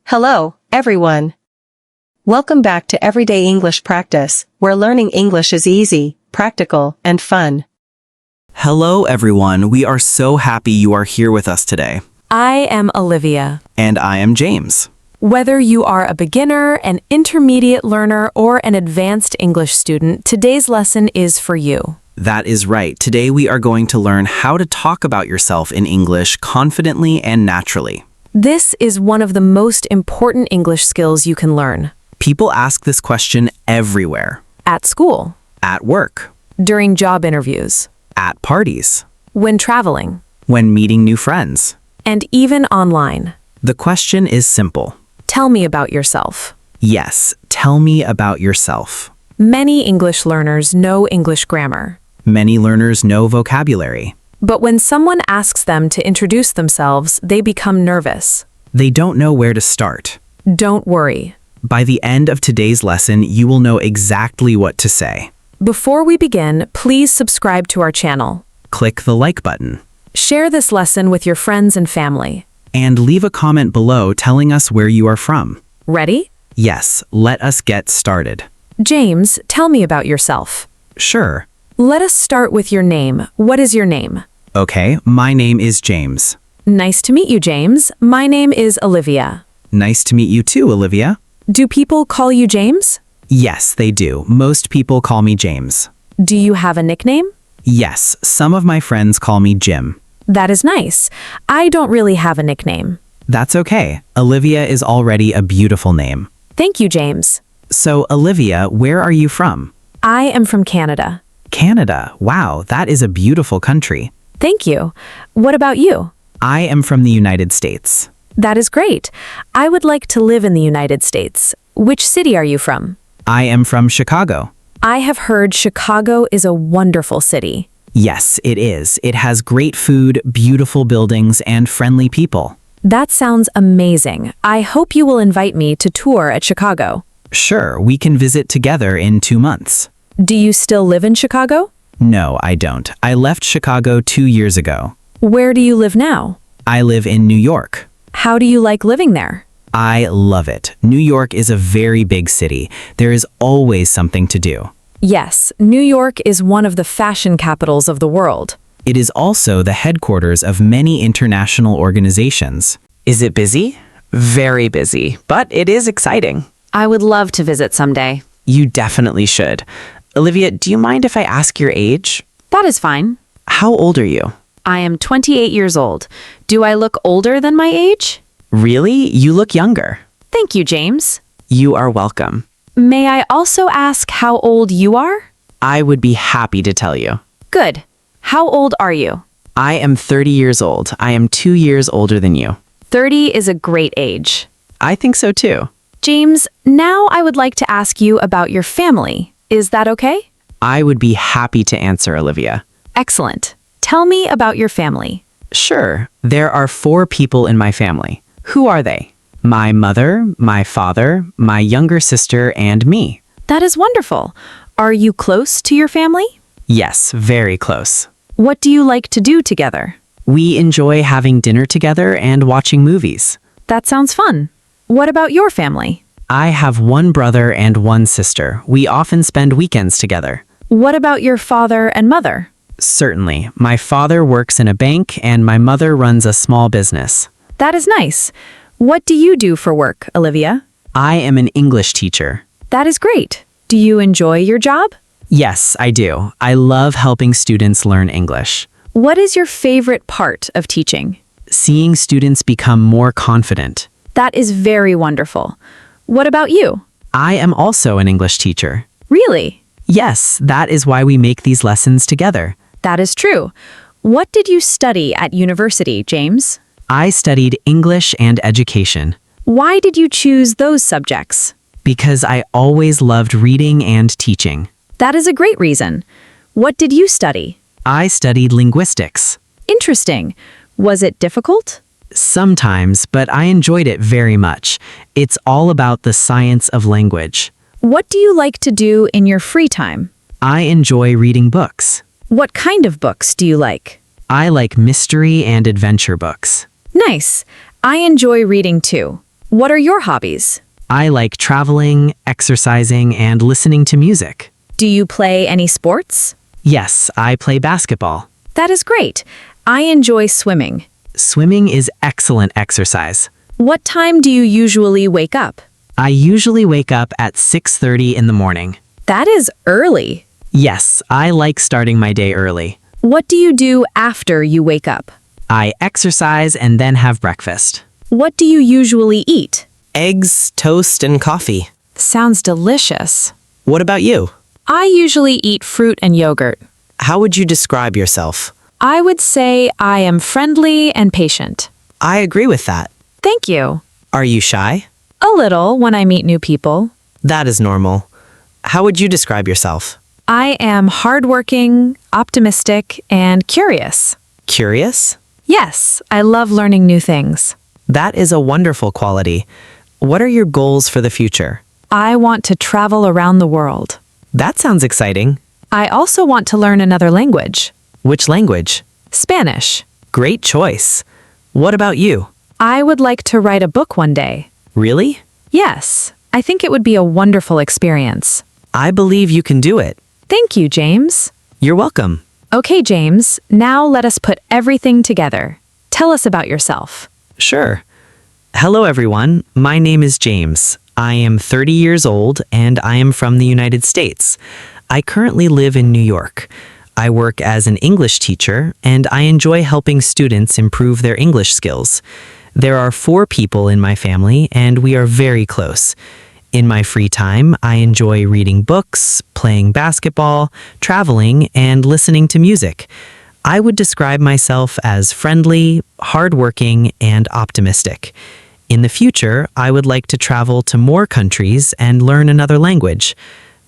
Hello, everyone. Welcome back to Everyday English Practice, where learning English is easy, practical, and fun. Hello, everyone. We are so happy you are here with us today. I am Olivia. And I am James. Whether you are a beginner, an intermediate learner, or an advanced English student, today's lesson is for you. That is right. Today we are going to learn how to talk about yourself in English confidently and naturally. This is one of the most important English skills you can learn. People ask this question everywhere. At school, At work, during job interviews, at parties, when traveling, when meeting new friends. and even online. The question is simple. Tell me about yourself. Yes, tell me about yourself. Many English learners know English grammar. Many learners know vocabulary. But when someone asks them to introduce themselves, they become nervous. They don't know where to start. Don't worry. By the end of today's lesson, you will know exactly what to say. Before we begin, please subscribe to our channel. Click the like button. Share this lesson with your friends and family. And leave a comment below telling us where you are from. Ready? Yes, let us get started. James, tell me about yourself. Sure. Let us start with your name. What is your name? Okay, my name is James. Nice to meet you, James. My name is Olivia. Nice to meet you too, Olivia. Do people call you James? Yes, they do. Most people call me James. Do you have a nickname? Yes, some of my friends call me Jim. That is nice. I don't really have a nickname. That's okay. Olivia is already a beautiful name. Thank you, James. So, Olivia, where are you from? I am from Canada. Canada. Wow, that is a beautiful country. Thank you. What about you? I am from the United States. That is great. I would like to live in the United States. Which city are you from? I am from Chicago. I have heard Chicago is a wonderful city. Yes, it is. It has great food, beautiful buildings, and friendly people. That sounds amazing. I hope you will invite me to tour at Chicago. Sure, we can visit together in 2 months. Do you still live in Chicago? No, I don't. I left Chicago 2 years ago. Where do you live now? I live in New York. How do you like living there? I love it. New York is a very big city. There is always something to do. Yes, New York is one of the fashion capitals of the world. It is also the headquarters of many international organizations. Is it busy? Very busy, but it is exciting. I would love to visit someday. You definitely should. Olivia, do you mind if I ask your age? That is fine. How old are you? I am 28 years old. Do I look older than my age? Really? You look younger. Thank you, James. You are welcome. May I also ask how old you are? I would be happy to tell you. Good. How old are you? I am 30 years old. I am 2 years older than you. 30 is a great age. I think so too. James, now I would like to ask you about your family. Is that okay? I would be happy to answer, Olivia. Excellent. Tell me about your family. Sure. There are 4 people in my family. Who are they? My mother, my father, my younger sister, and me. That is wonderful. Are you close to your family? Yes, very close. What do you like to do together? We enjoy having dinner together and watching movies. That sounds fun. What about your family? I have 1 brother and 1 sister. We often spend weekends together. What about your father and mother? Certainly. My father works in a bank and my mother runs a small business. That is nice. What do you do for work, Olivia? I am an English teacher. That is great. Do you enjoy your job? Yes, I do. I love helping students learn English. What is your favorite part of teaching? Seeing students become more confident. That is very wonderful. What about you? I am also an English teacher. Really? Yes, that is why we make these lessons together. That is true. What did you study at university, James? I studied English and education Why did you choose those subjects? because I always loved reading and teaching. That is a great reason. What did you study? I studied linguistics. Interesting. Was it difficult? Sometimes, but I enjoyed it very much. It's all about the science of language. What do you like to do in your free time? I enjoy reading books. What kind of books do you like? I like mystery and adventure books. Nice. I enjoy reading too. What are your hobbies? I like traveling, exercising, and listening to music. Do you play any sports? Yes, I play basketball. That is great. I enjoy swimming. Swimming is excellent exercise. What time do you usually wake up? I usually wake up at 6:30 in the morning. That is early. Yes, I like starting my day early. What do you do after you wake up? I exercise and then have breakfast. What do you usually eat? Eggs, toast, and coffee. Sounds delicious. What about you? I usually eat fruit and yogurt. How would you describe yourself? I would say I am friendly and patient. I agree with that. Thank you. Are you shy? A little when I meet new people. That is normal. How would you describe yourself? I am hardworking, optimistic, and curious. Curious? Yes, I love learning new things. That is a wonderful quality. What are your goals for the future? I want to travel around the world. That sounds exciting. I also want to learn another language. Which language? Spanish. Great choice. What about you? I would like to write a book one day. Really? Yes, I think it would be a wonderful experience. I believe you can do it. Thank you, James. You're welcome. Okay, James, now let us put everything together. Tell us about yourself. Sure. Hello, everyone. My name is James. I am 30 years old and I am from the United States. I currently live in New York. I work as an English teacher and I enjoy helping students improve their English skills. There are 4 people in my family and we are very close. In my free time, I enjoy reading books, playing basketball, traveling, and listening to music. I would describe myself as friendly, hardworking, and optimistic. In the future, I would like to travel to more countries and learn another language.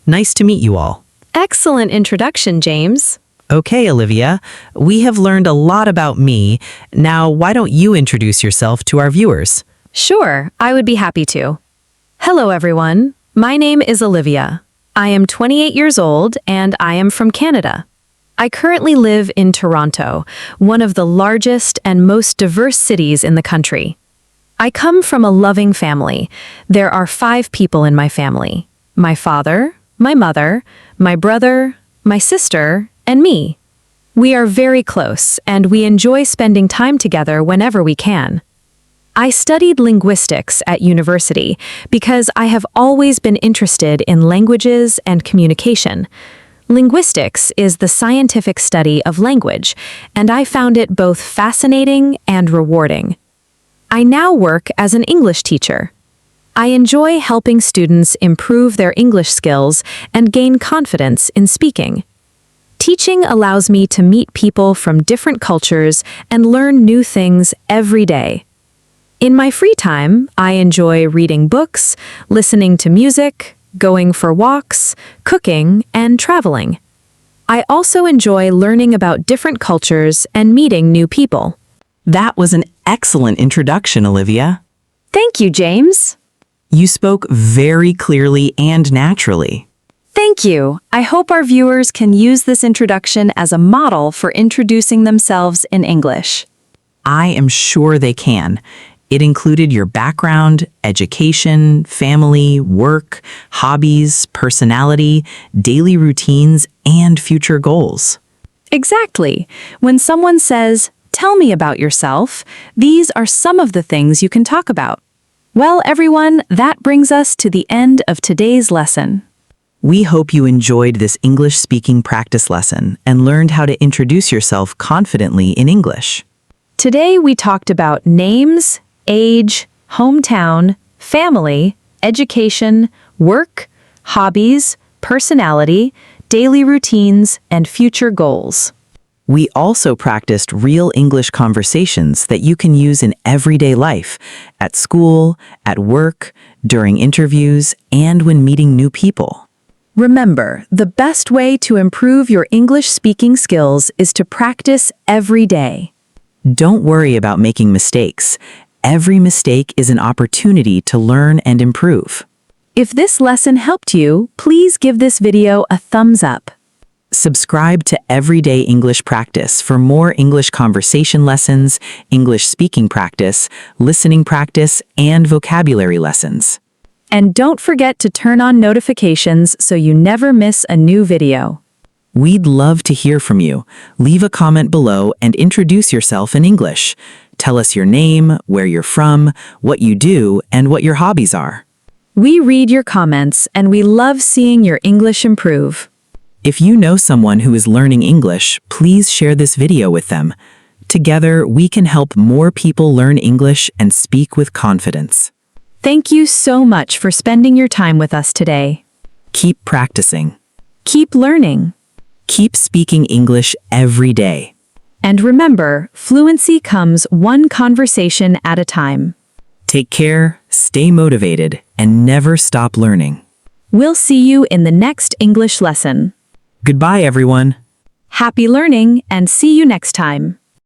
Nice to meet you all. Excellent introduction, James. Okay, Olivia, we have learned a lot about me. Now, why don't you introduce yourself to our viewers? Sure, I would be happy to. Hello, everyone. My name is Olivia. I am 28 years old and I am from Canada. I currently live in Toronto, one of the largest and most diverse cities in the country. I come from a loving family. There are 5 people in my family: my father, my mother, my brother, my sister, and me. We are very close and we enjoy spending time together whenever we can. I studied linguistics at university because I have always been interested in languages and communication. Linguistics is the scientific study of language, and I found it both fascinating and rewarding. I now work as an English teacher. I enjoy helping students improve their English skills and gain confidence in speaking. Teaching allows me to meet people from different cultures and learn new things every day. In my free time, I enjoy reading books, listening to music, going for walks, cooking, and traveling. I also enjoy learning about different cultures and meeting new people. That was an excellent introduction, Olivia. Thank you, James. You spoke very clearly and naturally. Thank you. I hope our viewers can use this introduction as a model for introducing themselves in English. I am sure they can. It included your background, education, family, work, hobbies, personality, daily routines, and future goals. Exactly. When someone says, "Tell me about yourself," these are some of the things you can talk about. Well, everyone, that brings us to the end of today's lesson. We hope you enjoyed this English speaking practice lesson and learned how to introduce yourself confidently in English. Today we talked about names, age, hometown, family, education, work, hobbies, personality, daily routines, and future goals. We also practiced real English conversations that you can use in everyday life, at school, at work, during interviews, and when meeting new people. Remember, the best way to improve your English speaking skills is to practice every day. Don't worry about making mistakes. Every mistake is an opportunity to learn and improve. If this lesson helped you, please give this video a thumbs up. Subscribe to Everyday English Practice for more English conversation lessons, English speaking practice, listening practice, and vocabulary lessons. And don't forget to turn on notifications so you never miss a new video. We'd love to hear from you. Leave a comment below and introduce yourself in English. Tell us your name, where you're from, what you do, and what your hobbies are. We read your comments and we love seeing your English improve. If you know someone who is learning English, please share this video with them. Together, we can help more people learn English and speak with confidence. Thank you so much for spending your time with us today. Keep practicing. Keep learning. Keep speaking English every day. And remember, fluency comes one conversation at a time. Take care, stay motivated, and never stop learning. We'll see you in the next English lesson. Goodbye, everyone. Happy learning and see you next time.